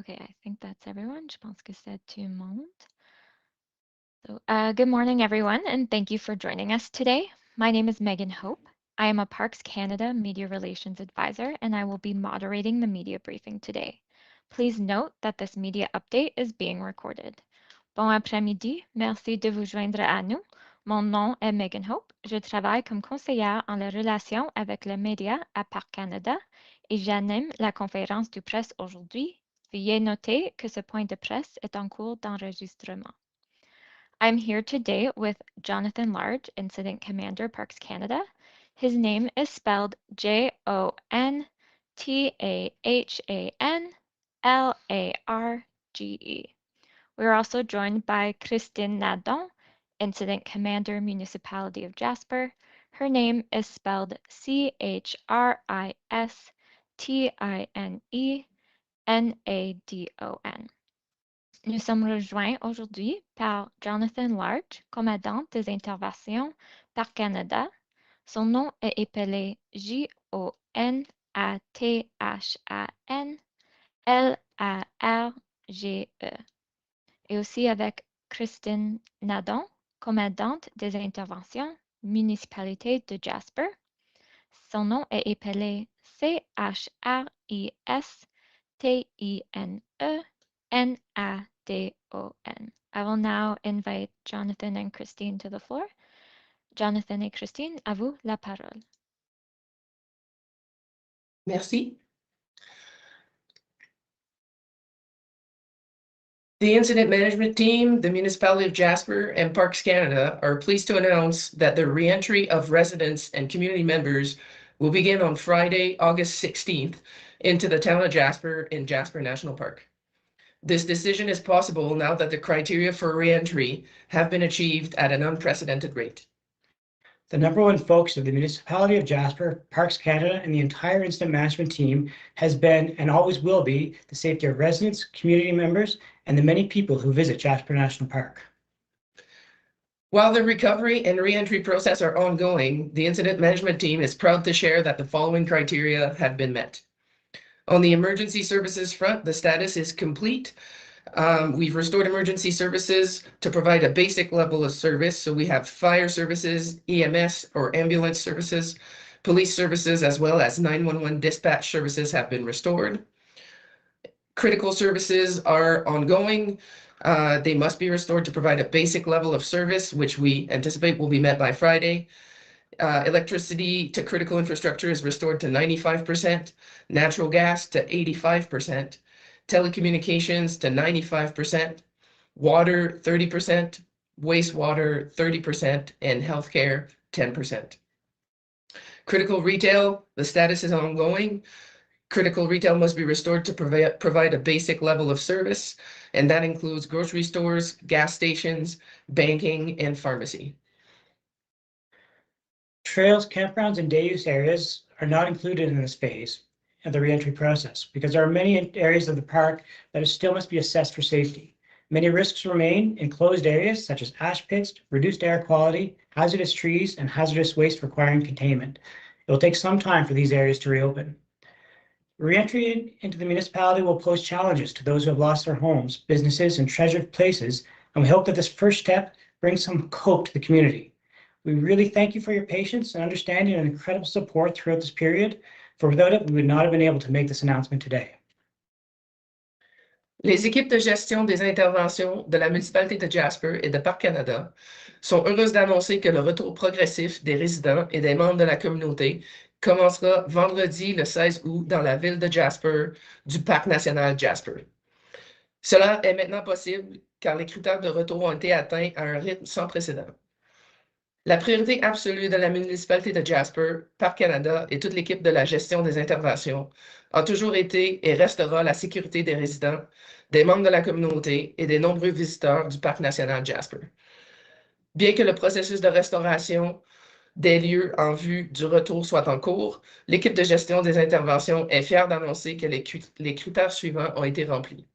Okay, I think that's everyone. Je pense que c'est tout le monde. So, good morning, everyone, and thank you for joining us today. My name is Megan Hope. I am a Parks Canada Media Relations Advisor, and I will be moderating the media briefing today. Please note that this media update is being recorded. Bon après-midi, merci de vous joindre à nous. Mon nom est Megan Hope. Je travaille comme conseillère en la relation avec les médias à Parcs Canada et j'anime la conférence de presse aujourd'hui. Veuillez noter que ce point de presse est en cours d'enregistrement. I'm here today with Jonathan Large, Incident Commander, Parks Canada. His name is spelled Jonathanlarge. We are also joined by Christine Nadon, Incident Commander, Municipality of Jasper. Her name is spelled CHRISTINENADON. Nous sommes rejoints aujourd'hui par Jonathan Large, commandant des interventions par Canada. Son nom est épelé JONATHANLARGE. Et aussi avec Christine Nadon, commandante des interventions, municipalité de Jasper. Son nom est épelé CHRISTINENADON. I will now invite Jonathan and Christine to the floor. Jonathan et Christine, à vous la parole. Merci. The incident management team, the Municipality of Jasper, and Parks Canada are pleased to announce that the reentry of residents and community members will begin on Friday, August 16th, into the town of Jasper in Jasper National Park. This decision is possible now that the criteria for reentry have been achieved at an unprecedented rate. The number one focus of the Municipality of Jasper, Parks Canada, and the entire incident management team has been and always will be the safety of residents, community members, and the many people who visit Jasper National Park. While the recovery and re-entry process are ongoing, the incident management team is proud to share that the following criteria have been met. On the emergency services front, the status is complete. We've restored emergency services to provide a basic level of service. So we have fire services, EMS or ambulance services, police services, as well as 911 dispatch services have been restored. Critical services are ongoing. They must be restored to provide a basic level of service, which we anticipate will be met by Friday. Electricity to critical infrastructure is restored to 95%, natural gas to 85%, telecommunications to 95%, water 30%, wastewater 30%, and healthcare 10%. Critical retail, the status is ongoing. Critical retail must be restored to provide a basic level of service, and that includes grocery stores, gas stations, banking, and pharmacy. Trails, campgrounds, and day use areas are not included in this phase of the reentry process because there are many areas of the park that still must be assessed for safety. Many risks remain in closed areas such as ash pits, reduced air quality, hazardous trees, and hazardous waste requiring containment. It will take some time for these areas to reopen. Reentry into the municipality will pose challenges to those who have lost their homes, businesses, and treasured places, and we hope that this first step brings some hope to the community. We really thank you for your patience and understanding and incredible support throughout this period, for without it, we would not have been able to make this announcement today. Les équipes de gestion des interventions de la municipalité de Jasper et de Parc Canada sont heureuses d'annoncer que le retour progressif des résidents et des membres de la communauté commencera vendredi le 16 août dans la ville de Jasper du Parc national Jasper. Cela est maintenant possible car les critères de retour ont été atteints à un rythme sans précédent. La priorité absolue de la municipalité de Jasper, Parc Canada et toute l'équipe de la gestion des interventions a toujours été et restera la sécurité des résidents, des membres de la communauté et des nombreux visiteurs du Parc national Jasper. Bien que le processus de restauration des lieux en vue du retour soit en cours, l'équipe de gestion des interventions est fière d'annoncer que les critères suivants ont été remplis.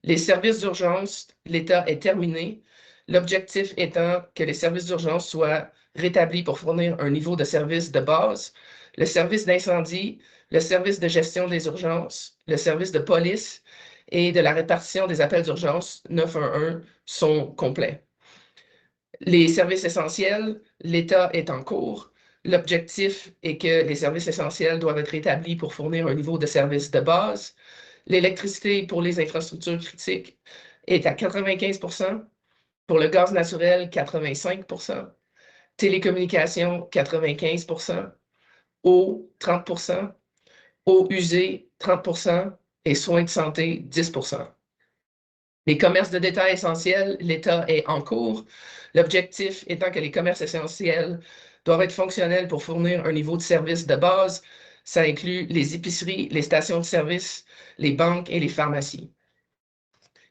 Les services d'urgence, l'état est terminé, l'objectif étant que les services d'urgence soient rétablis pour fournir un niveau de service de base, le service d'incendie, le service de gestion des urgences, le service de police et de la répartition des appels d'urgence 911 sont complets. Les services essentiels, l'état est en cours. L'objectif est que les services essentiels doivent être rétablis pour fournir un niveau de service de base. L'électricité pour les infrastructures critiques est à 95 %, pour le gaz naturel, 85 %, télécommunications, 95 %, eau, 30 %, eau usée, 30 % et soins de santé, 10 %. Les commerces de détail essentiels, l'état est en cours. L'objectif étant que les commerces essentiels doivent être fonctionnels pour fournir un niveau de service de base. Ça inclut les épiceries, les stations de service, les banques et les pharmacies.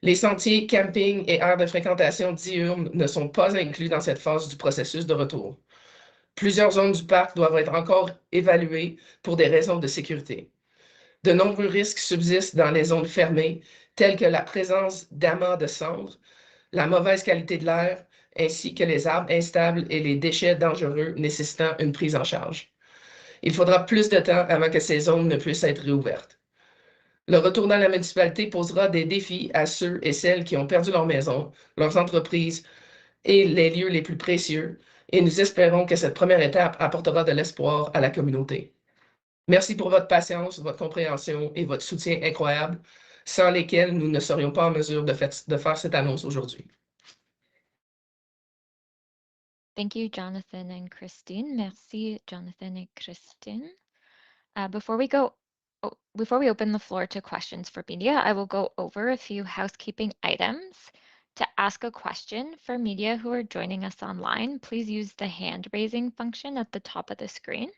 Les sentiers, campings et aires de fréquentation diurnes ne sont pas inclus dans cette phase du processus de retour. Plusieurs zones du parc doivent être encore évaluées pour des raisons de sécurité. De nombreux risques subsistent dans les zones fermées, tels que la présence d'amas de cendres, la mauvaise qualité de l'air, ainsi que les arbres instables et les déchets dangereux nécessitant une prise en charge. Il faudra plus de temps avant que ces zones ne puissent être réouvertes. Le retour dans la municipalité posera des défis à ceux et celles qui ont perdu leur maison, leurs entreprises et les lieux les plus précieux, et nous espérons que cette première étape apportera de l'espoir à la communauté. Merci pour votre patience, votre compréhension et votre soutien incroyable, sans lesquels nous ne serions pas en mesure de faire cette annonce aujourd'hui. Thank you, Jonathan and Christine. Merci, Jonathan and Christine. Before we open the floor to questions for media, I will go over a few housekeeping items. To ask a question for media who are joining us online, please use the hand raising function at the top of the screen.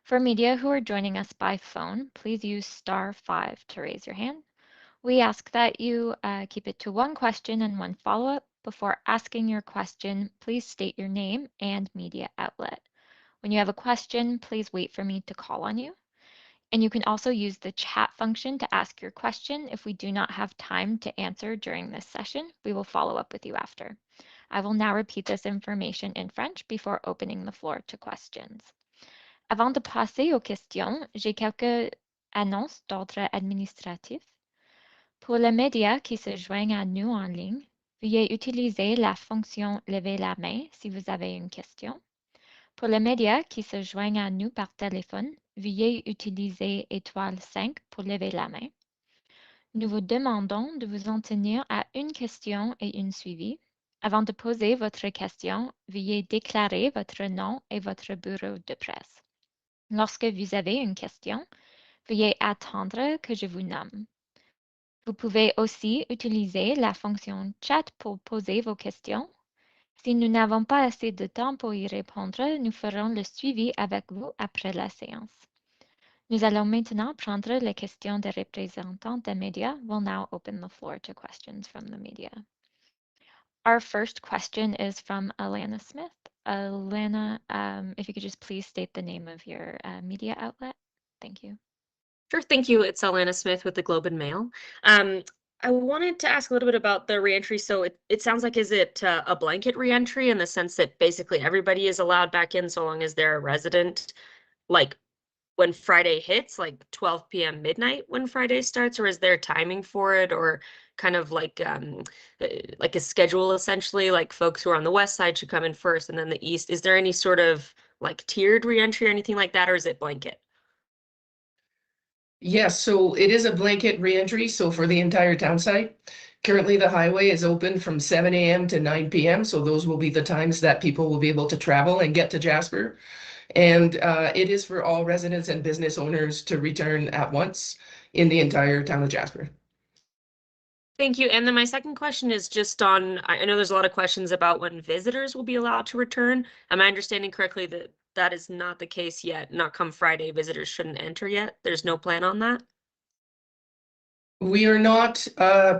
For media who are joining us by phone, please use *5 to raise your hand. We ask that you keep it to one question and one follow-up. Before asking your question, please state your name and media outlet. When you have a question, please wait for me to call on you. And you can also use the chat function to ask your question. If we do not have time to answer during this session, we will follow up with you after. I will now repeat this information in French before opening the floor to questions. Avant de passer aux questions, j'ai quelques annonces d'ordre administratif. Pour les médias qui se joignent à nous en ligne, veuillez utiliser la fonction Lever la main si vous avez une question. Pour les médias qui se joignent à nous par téléphone, veuillez utiliser *5 pour lever la main. Nous vous demandons de vous en tenir à une question et une suivie. Avant de poser votre question, veuillez déclarer votre nom et votre bureau de presse. Lorsque vous avez une question, veuillez attendre que je vous nomme. Vous pouvez aussi utiliser la fonction chat pour poser vos questions. Si nous n'avons pas assez de temps pour y répondre, nous ferons le suivi avec vous après la séance. Nous allons maintenant prendre les questions des représentants des médias. We'll now open the floor to questions from the media. Our first question is from Alana Smith. Alana, if you could just please state the name of your media outlet. Thank you. Sure, thank you. It's Alana Smith with the Globe and Mail. I wanted to ask a little bit about the reentry. So it sounds like, is it a blanket reentry in the sense that basically everybody is allowed back in so long as they're a resident, like when Friday hits, like 12 p.m. midnight when Friday starts, or is there timing for it, or kind of like a schedule essentially, like folks who are on the west side should come in first and then the east? Is there any sort of like tiered reentry or anything like that, or is it blanket? Yes, so it is a blanket reentry, so for the entire town site. Currently, the highway is open from 7 a.m. to 9 p.m., so those will be the times that people will be able to travel and get to Jasper. And it is for all residents and business owners to return at once in the entire town of Jasper. Thank you. And then my second question is just on, I know there's a lot of questions about when visitors will be allowed to return. Am I understanding correctly that that is not the case yet? Not come Friday, visitors shouldn't enter yet? There's no plan on that? We are not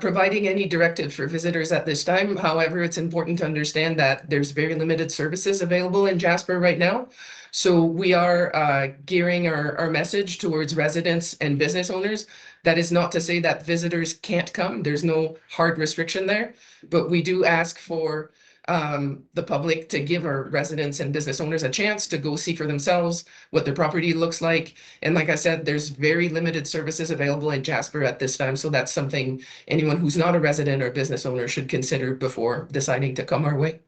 providing any directive for visitors at this time. However, it's important to understand that there's very limited services available in Jasper right now. So we are gearing our message towards residents and business owners. That is not to say that visitors can't come. There's no hard restriction there, but we do ask for the public to give our residents and business owners a chance to go see for themselves what their property looks like. And like I said, there's very limited services available in Jasper at this time. So that's something anyone who's not a resident or business owner should consider before deciding to come our way.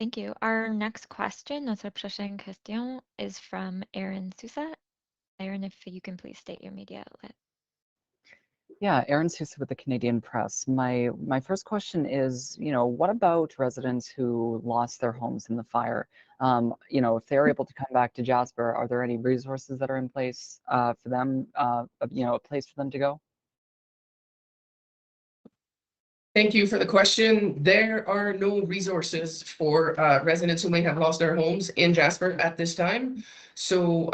Thank you. Our next question, notre prochaine question, is from Aaron Sousa. Aaron, if you can please state your media outlet. Yeah, Aaron Sousa with the Canadian Press. My first question is, what about residents who lost their homes in the fire? If they're able to come back to Jasper, are there any resources that are in place for them, a place for them to go? Thank you for the question. There are no resources for residents who may have lost their homes in Jasper at this time. So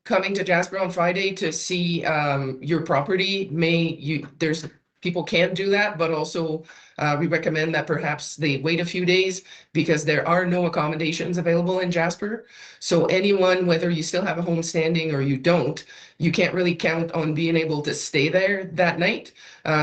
coming to Jasper on Friday to see your property, there's people can do that, but also we recommend that perhaps they wait a few days because there are no accommodations available in Jasper. So anyone, whether you still have a home standing or you don't, you can't really count on being able to stay there that night.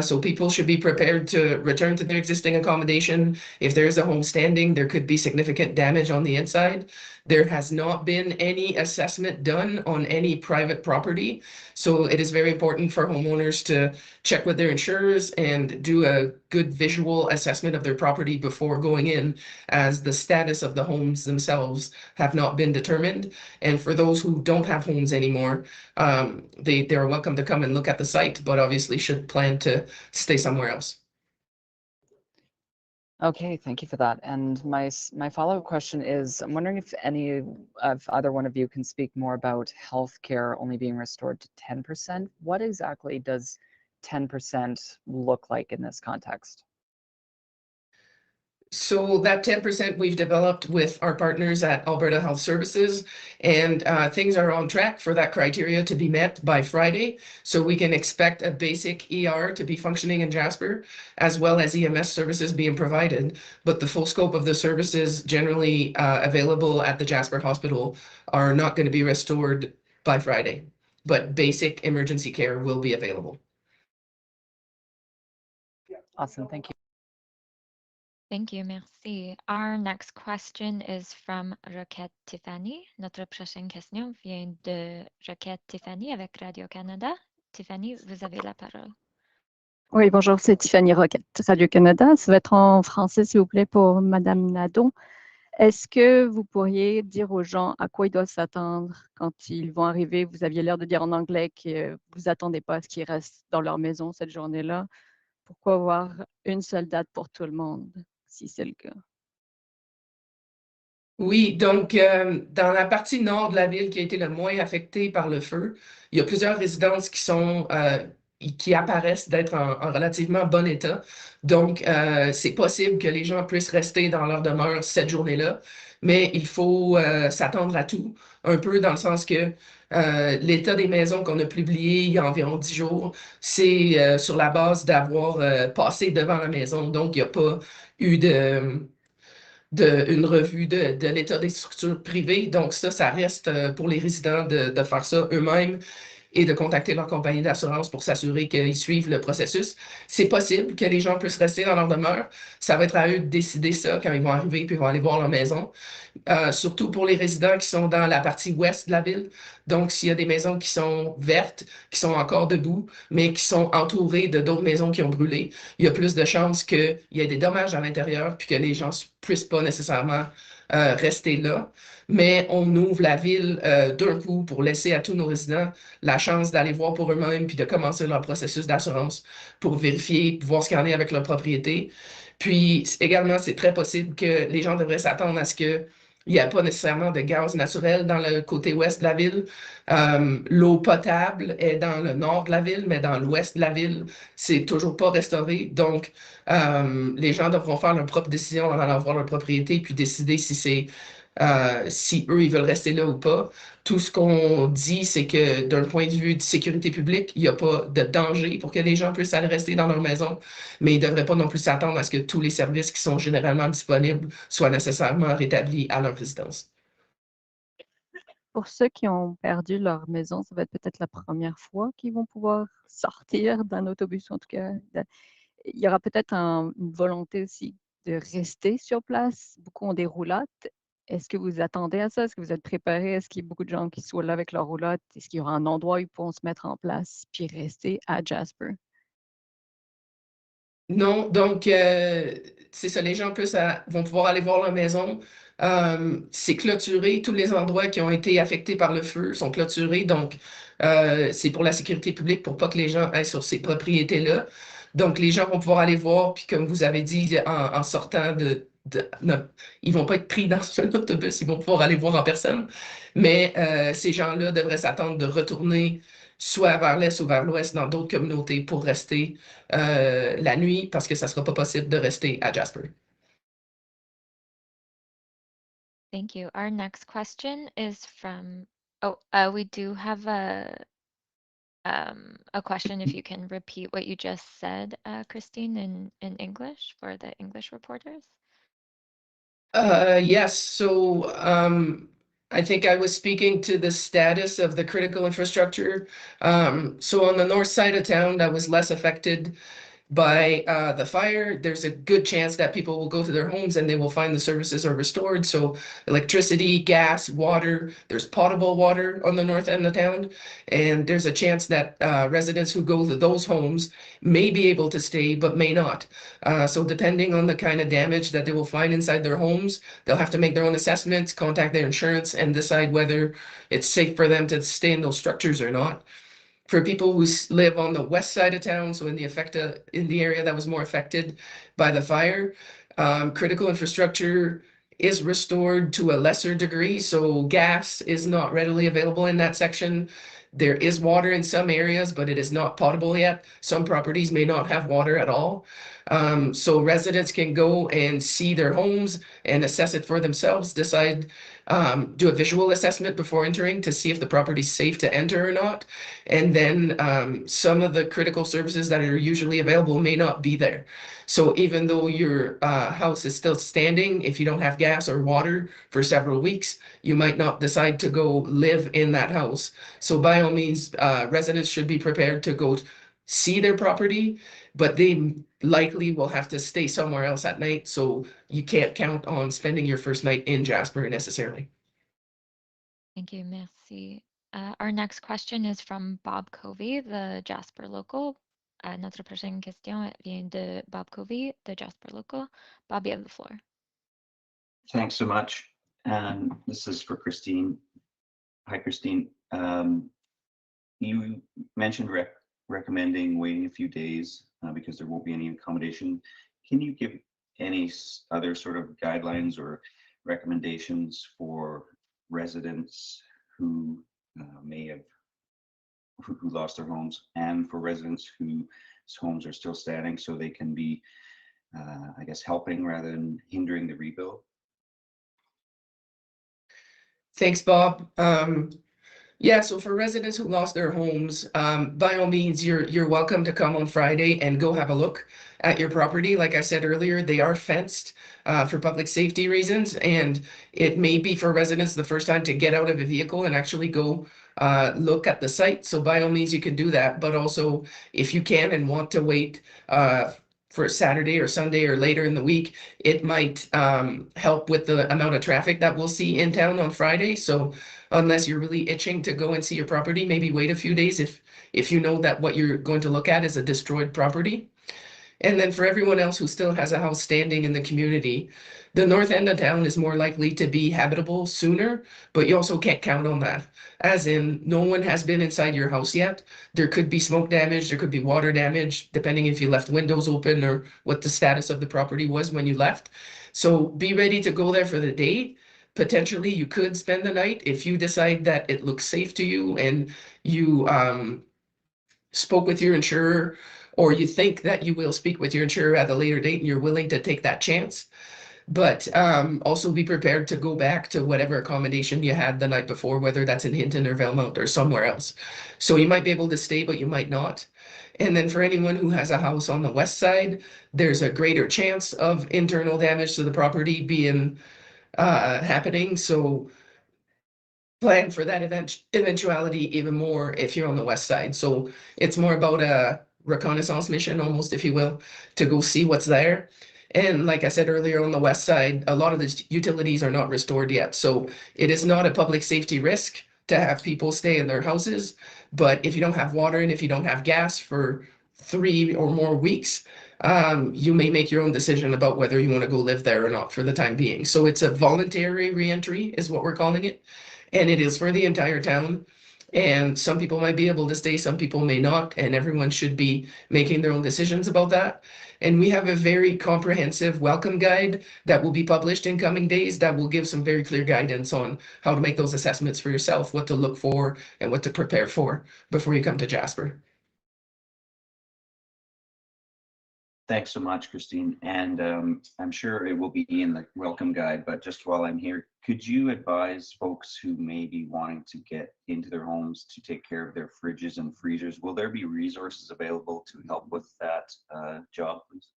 So people should be prepared to return to their existing accommodation. If there's a home standing, there could be significant damage on the inside. There has not been any assessment done on any private property. So it is very important for homeowners to check with their insurers and do a good visual assessment of their property before going in, as the status of the homes themselves have not been determined. And for those who don't have homes anymore, they're welcome to come and look at the site, but obviously should plan to stay somewhere else. Okay, thank you for that. And my follow-up question is, I'm wondering if either one of you can speak more about healthcare only being restored to 10%. What exactly does 10% look like in this context? So that 10% we've developed with our partners at Alberta Health Services, and things are on track for that criteria to be met by Friday. So we can expect a basic ER to be functioning in Jasper, as well as EMS services being provided. But the full scope of the services generally available at the Jasper Hospital are not going to be restored by Friday, but basic emergency care will be available. Awesome, thank you. Thank you, merci. Our next question is from Roquette Tiffany. Notre prochaine question vient de Roquette Tiffany avec Radio-Canada. Tiffany, vous avez la parole. Oui, bonjour, c'est Tiffany Roquette, Radio-Canada. Ça va être en français, s'il vous plaît, pour Madame Nadeau. Est-ce que vous pourriez dire aux gens à quoi ils doivent s'attendre quand ils vont arriver? Vous aviez l'air de dire en anglais que vous attendez pas à ce qu'ils restent dans leur maison cette journée-là. Pourquoi avoir une seule date pour tout le monde, si c'est le cas? Oui, donc dans la partie nord de la ville qui a été le moins affectée par le feu, il y a plusieurs résidences qui apparaissent d'être en relativement bon état. Donc, c'est possible que les gens puissent rester dans leur demeure cette journée-là, mais il faut s'attendre à tout, un peu dans le sens que l'état des maisons qu'on a publié il y a environ 10 jours, c'est sur la base d'avoir passé devant la maison. Donc, il n'y a pas eu une revue de l'état des structures privées. Donc ça reste pour les résidents de faire ça eux-mêmes et de contacter leur compagnie d'assurance pour s'assurer qu'ils suivent le processus. C'est possible que les gens puissent rester dans leur demeure. Ça va être à eux de décider ça quand ils vont arriver puis ils vont aller voir leur maison. Surtout pour les résidents qui sont dans la partie ouest de la ville. Donc, s'il y a des maisons qui sont vertes, qui sont encore debout, mais qui sont entourées de d'autres maisons qui ont brûlé, il y a plus de chances qu'il y ait des dommages à l'intérieur puis que les gens ne puissent pas nécessairement rester là, mais on ouvre la ville d'un coup pour laisser à tous nos résidents la chance d'aller voir pour eux-mêmes puis de commencer leur processus d'assurance pour vérifier, voir ce qu'il y en est avec leur propriété. Puis également, c'est très possible que les gens devraient s'attendre à ce que il n'y a pas nécessairement de gaz naturel dans le côté ouest de la ville. L'eau potable est dans le nord de la ville, mais dans l'ouest de la ville, c'est toujours pas restauré. Donc, les gens devront faire leur propre décision en allant voir leur propriété puis décider si eux, ils veulent rester là ou pas. Tout ce qu'on dit, c'est que d'un point de vue de sécurité publique, il n'y a pas de danger pour que les gens puissent aller rester dans leur maison, mais ils ne devraient pas non plus s'attendre à ce que tous les services qui sont généralement disponibles soient nécessairement rétablis à leur résidence. Pour ceux qui ont perdu leur maison, ça va être peut-être la première fois qu'ils vont pouvoir sortir d'un autobus, en tout cas. Il y aura peut-être une volonté aussi de rester sur place. Beaucoup ont des roulottes. Est-ce que vous attendez à ça? Est-ce que vous êtes préparés? Est-ce qu'il y a beaucoup de gens qui sont là avec leurs roulottes? Est-ce qu'il y aura un endroit où ils pourront se mettre en place puis rester à Jasper? Non, donc c'est ça, les gens vont pouvoir aller voir leur maison. C'est clôturé, tous les endroits qui ont été affectés par le feu sont clôturés, donc c'est pour la sécurité publique, pour pas que les gens aillent sur ces propriétés-là. Donc les gens vont pouvoir aller voir, puis comme vous avez dit, en sortant non, ils vont pas être pris dans un autobus, ils vont pouvoir aller voir en personne, mais ces gens-là devraient s'attendre de retourner soit vers l'est ou vers l'ouest dans d'autres communautés pour rester la nuit parce que ça ne sera pas possible de rester à Jasper. Thank you. Our next question is from, we do have a question if you can repeat what you just said, Christine, in English for the English reporters. Yes, so I think I was speaking to the status of the critical infrastructure. So on the north side of town that was less affected by the fire, there's a good chance that people will go to their homes and they will find the services are restored. So electricity, gas, water, there's potable water on the north end of town. And there's a chance that residents who go to those homes may be able to stay, but may not. So depending on the kind of damage that they will find inside their homes, they'll have to make their own assessments, contact their insurance, and decide whether it's safe for them to stay in those structures or not. For people who live on the west side of town, so in the area that was more affected by the fire, critical infrastructure is restored to a lesser degree. So gas is not readily available in that section. There is water in some areas, but it is not potable yet. Some properties may not have water at all. So residents can go and see their homes and assess it for themselves, decide, do a visual assessment before entering to see if the property is safe to enter or not. And then some of the critical services that are usually available may not be there. So even though your house is still standing, if you don't have gas or water for several weeks, you might not decide to go live in that house. So by all means, residents should be prepared to go see their property, but they likely will have to stay somewhere else at night. So you can't count on spending your first night in Jasper necessarily. Thank you, merci. Our next question is from Bob Covey, the Jasper local. Notre prochaine question vient de Bob Covey, the Jasper local. Bob, you have the floor. Thanks so much. And this is for Christine. Hi, Christine. You mentioned recommending waiting a few days because there won't be any accommodation. Can you give any other sort of guidelines or recommendations for residents who who lost their homes, and for residents whose homes are still standing, so they can be, I guess, helping rather than hindering the rebuild? Thanks, Bob. Yeah, so for residents who lost their homes, by all means, you're welcome to come on Friday and go have a look at your property. Like I said earlier, they are fenced for public safety reasons, and it may be for residents the first time to get out of a vehicle and actually go look at the site. So by all means, you can do that. But also, if you can and want to wait for Saturday or Sunday or later in the week, it might help with the amount of traffic that we'll see in town on Friday. So unless you're really itching to go and see your property, maybe wait a few days if you know that what you're going to look at is a destroyed property. And then for everyone else who still has a house standing in the community, the north end of town is more likely to be habitable sooner, but you also can't count on that. As in, no one has been inside your house yet. There could be smoke damage, there could be water damage, depending if you left windows open or what the status of the property was when you left. So be ready to go there for the day. Potentially, you could spend the night if you decide that it looks safe to you and you spoke with your insurer, or you think that you will speak with your insurer at a later date and you're willing to take that chance. But also be prepared to go back to whatever accommodation you had the night before, whether that's in Hinton or Velmont or somewhere else. So you might be able to stay, but you might not. And then for anyone who has a house on the west side, there's a greater chance of internal damage to the property being happening. So plan for that eventuality even more if you're on the west side. So it's more about a reconnaissance mission, almost, if you will, to go see what's there. And like I said earlier, on the west side, a lot of the utilities are not restored yet. So it is not a public safety risk to have people stay in their houses. But if you don't have water and if you don't have gas for 3 or more weeks, you may make your own decision about whether you want to go live there or not for the time being. So it's a voluntary reentry is what we're calling it. And it is for the entire town. And some people might be able to stay, some people may not, and everyone should be making their own decisions about that. And we have a very comprehensive welcome guide that will be published in coming days that will give some very clear guidance on how to make those assessments for yourself, what to look for and what to prepare for before you come to Jasper. Thanks so much, Christine. And I'm sure it will be in the welcome guide, but just while I'm here, could you advise folks who may be wanting to get into their homes to take care of their fridges and freezers? Will there be resources available to help with that job, please?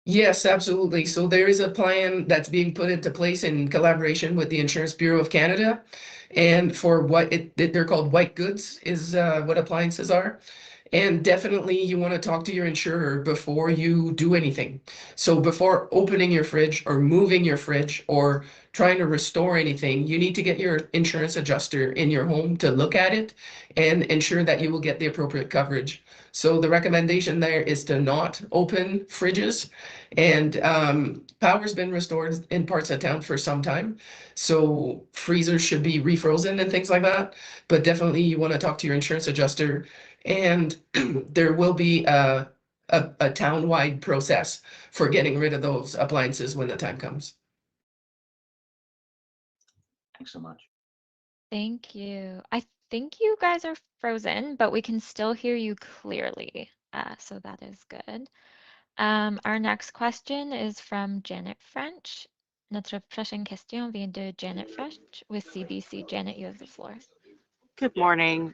Yes, absolutely. So there is a plan that's being put into place in collaboration with the Insurance Bureau of Canada. And for what they're called white goods is what appliances are. And definitely you want to talk to your insurer before you do anything. So before opening your fridge or moving your fridge or trying to restore anything, you need to get your insurance adjuster in your home to look at it and ensure that you will get the appropriate coverage. So the recommendation there is to not open fridges. And power's been restored in parts of town for some time. So freezers should be refrozen and things like that. But definitely you want to talk to your insurance adjuster. And there will be a town-wide process for getting rid of those appliances when the time comes. Thanks so much. Thank you. I think you guys are frozen, but we can still hear you clearly. So that is good. Our next question is from Janet French. Notre prochaine question vient de Janet French with CBC. Janet, you have the floor. Good morning.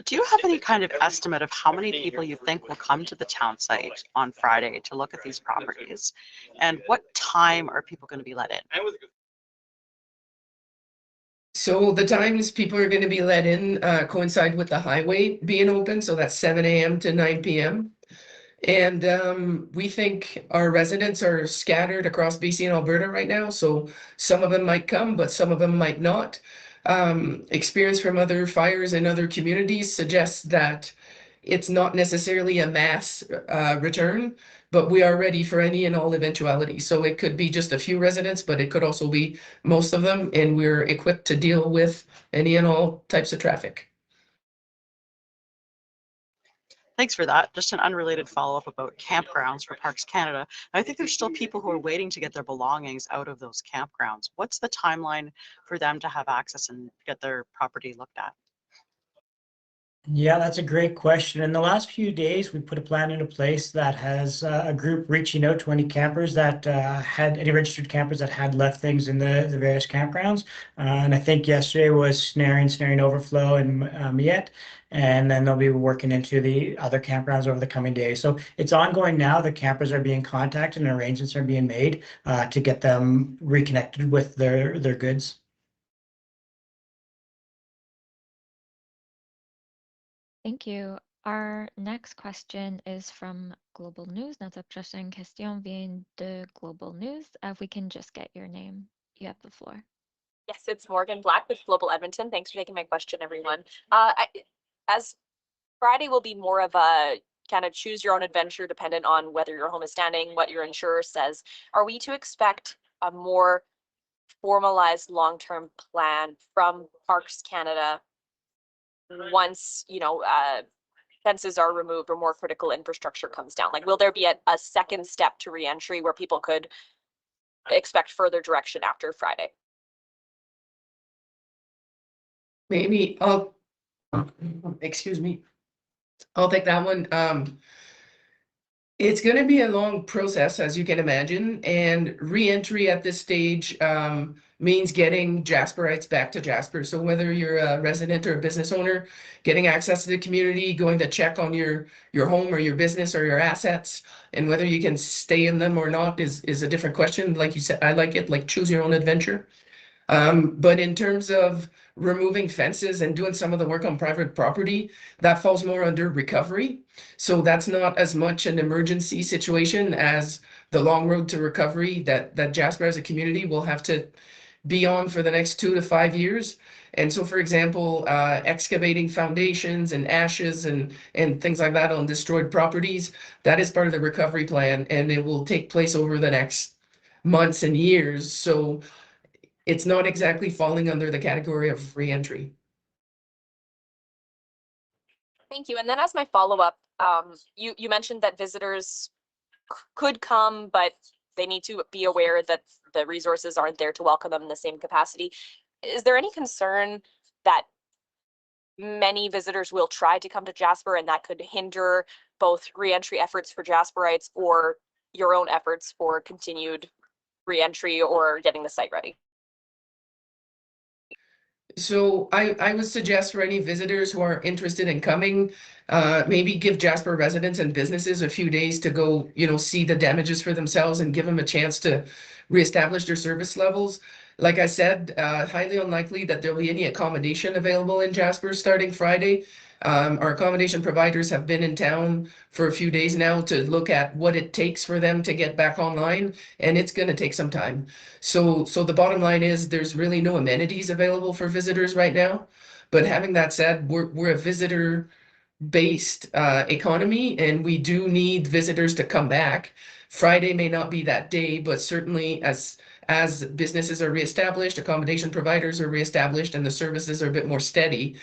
Do you have any kind of estimate of how many people you think will come to the town site on Friday to look at these properties? And what time are people going to be let in? So the times people are going to be let in coincide with the highway being open. So that's 7 a.m. to 9 p.m. And we think our residents are scattered across BC and Alberta right now. So some of them might come, but some of them might not. Experience from other fires in other communities suggests that it's not necessarily a mass return, but we are ready for any and all eventualities. So it could be just a few residents, but it could also be most of them, and we're equipped to deal with any and all types of traffic. Thanks for that. Just an unrelated follow-up about campgrounds for Parks Canada. I think there's still people who are waiting to get their belongings out of those campgrounds. What's the timeline for them to have access and get their property looked at? Yeah, that's a great question. In the last few days, we put a plan into place that has a group reaching out to any campers that had any registered campers that had left things in the various campgrounds. And I think yesterday was snaring overflow and Miette, and then they'll be working into the other campgrounds over the coming days. So it's ongoing now. The campers are being contacted and arrangements are being made to get them reconnected with their goods. Thank you. Our next question is from Global News. Notre prochaine question vient de Global News. If we can just get your name, you have the floor. Yes, it's Morgan Black with Global Edmonton. Thanks for taking my question, everyone. As Friday will be more of a kind of choose your own adventure dependent on whether your home is standing, what your insurer says. Are we to expect a more formalized long-term plan from Parks Canada once, fences are removed or more critical infrastructure comes down? Like, will there be a second step to reentry where people could expect further direction after Friday? Maybe excuse me, I'll take that one. It's going to be a long process, as you can imagine, and re-entry at this stage means getting Jasperites back to Jasper. So whether you're a resident or a business owner, getting access to the community, going to check on your home or your business or your assets, and whether you can stay in them or not is a different question. Like you said, I like it, like choose your own adventure. But in terms of removing fences and doing some of the work on private property, that falls more under recovery. So that's not as much an emergency situation as the long road to recovery that Jasper as a community will have to be on for the next 2 to 5 years. And so, for example, excavating foundations and ashes and things like that on destroyed properties, that is part of the recovery plan, and it will take place over the next months and years. So it's not exactly falling under the category of reentry. Thank you. And then as my follow-up, you mentioned that visitors could come, but they need to be aware that the resources aren't there to welcome them in the same capacity. Is there any concern that many visitors will try to come to Jasper and that could hinder both reentry efforts for Jasperites or your own efforts for continued reentry or getting the site ready? So I would suggest for any visitors who are interested in coming, maybe give Jasper residents and businesses a few days to go, see the damages for themselves and give them a chance to reestablish their service levels. Like I said, highly unlikely that there'll be any accommodation available in Jasper starting Friday. Our accommodation providers have been in town for a few days now to look at what it takes for them to get back online, and it's going to take some time. So the bottom line is there's really no amenities available for visitors right now. But having that said, we're a visitor-based economy, and we do need visitors to come back. Friday may not be that day, but certainly as businesses are reestablished, accommodation providers are reestablished, and the services are a bit more steady,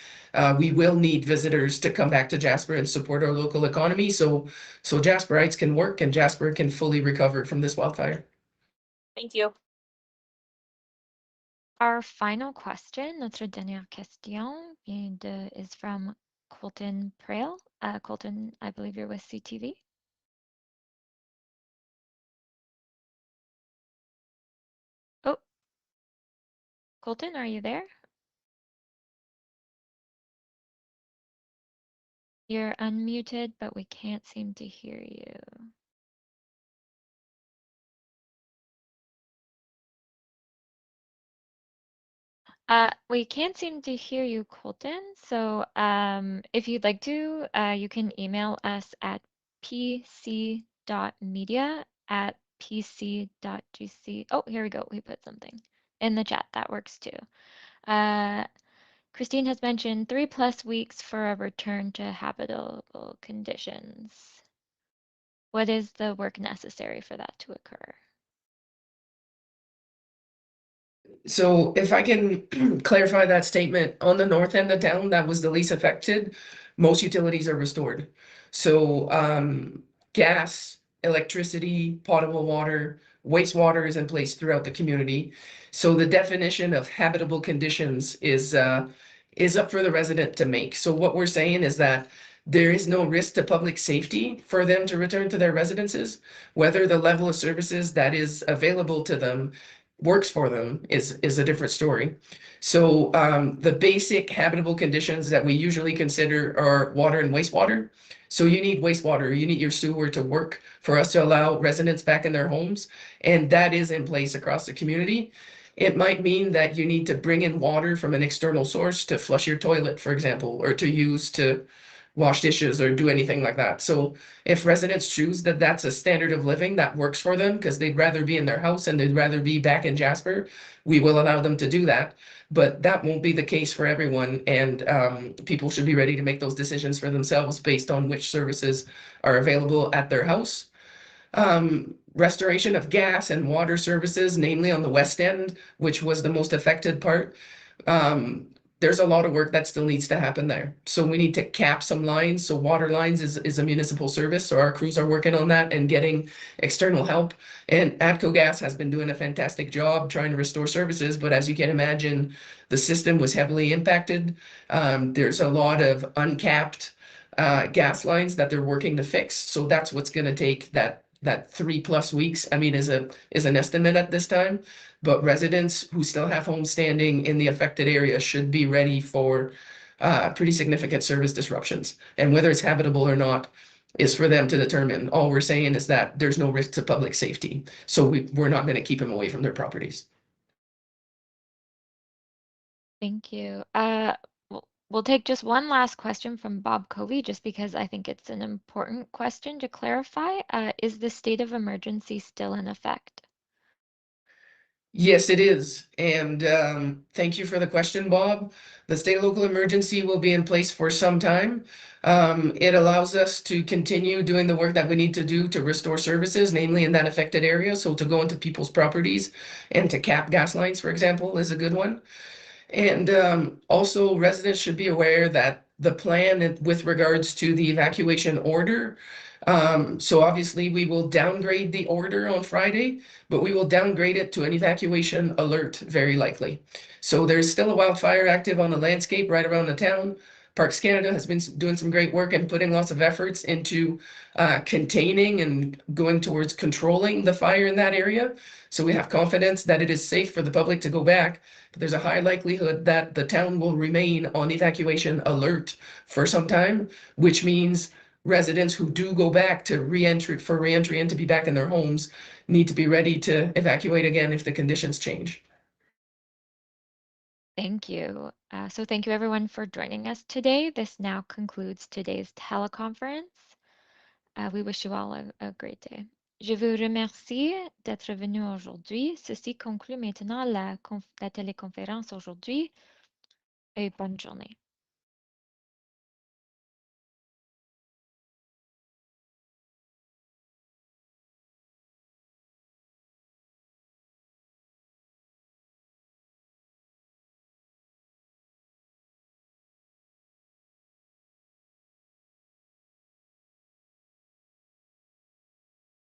we will need visitors to come back to Jasper and support our local economy. So Jasperites can work and Jasper can fully recover from this wildfire. Thank you. Our final question, notre dernière question, is from Colton Prail. Colton, I believe you're with CTV. Oh, Colton, are you there? You're unmuted, but we can't seem to hear you. We can't seem to hear you, Colton. So if you'd like to, you can email us at pc.media@pc.gc. Oh, here we go. We put something in the chat. That works too. Christine has mentioned 3+ weeks for a return to habitable conditions. What is the work necessary for that to occur? So if I can clarify that statement, on the north end of town, that was the least affected, most utilities are restored. So gas, electricity, potable water, wastewater is in place throughout the community. So the definition of habitable conditions is up for the resident to make. So what we're saying is that there is no risk to public safety for them to return to their residences. Whether the level of services that is available to them works for them is a different story. So the basic habitable conditions that we usually consider are water and wastewater. So you need wastewater, you need your sewer to work for us to allow residents back in their homes, and that is in place across the community. It might mean that you need to bring in water from an external source to flush your toilet, for example, or to use to wash dishes or do anything like that. So if residents choose that that's a standard of living that works for them because they'd rather be in their house and they'd rather be back in Jasper, we will allow them to do that. But that won't be the case for everyone, and people should be ready to make those decisions for themselves based on which services are available at their house. Restoration of gas and water services, namely on the west end, which was the most affected part. There's a lot of work that still needs to happen there. So we need to cap some lines. So water lines is a municipal service. So our crews are working on that and getting external help. And ATCO Gas has been doing a fantastic job trying to restore services. But as you can imagine, the system was heavily impacted. There's a lot of uncapped gas lines that they're working to fix. So that's what's going to take that 3+ weeks, I mean, is an estimate at this time. But residents who still have homes standing in the affected area should be ready for pretty significant service disruptions. And whether it's habitable or not is for them to determine. All we're saying is that there's no risk to public safety. So we're not going to keep them away from their properties. Thank you. We'll take just one last question from Bob Covey, just because I think it's an important question to clarify. Is the state of emergency still in effect? Yes, it is. And thank you for the question, Bob. The state local emergency will be in place for some time. It allows us to continue doing the work that we need to do to restore services, namely in that affected area. So to go into people's properties and to cap gas lines, for example, is a good one. And also residents should be aware that the plan with regards to the evacuation order. So obviously we will downgrade the order on Friday, but we will downgrade it to an evacuation alert, very likely. So there's still a wildfire active on the landscape right around the town. Parks Canada has been doing some great work and putting lots of efforts into containing and going towards controlling the fire in that area. So we have confidence that it is safe for the public to go back. But there's a high likelihood that the town will remain on evacuation alert for some time, which means residents who do go back to re-entry and to be back in their homes need to be ready to evacuate again if the conditions change. Thank you. So thank you everyone for joining us today. This now concludes today's teleconference. We wish you all a great day. Je vous remercie d'être venu aujourd'hui. Ceci conclut maintenant la téléconférence aujourd'hui et bonne journée.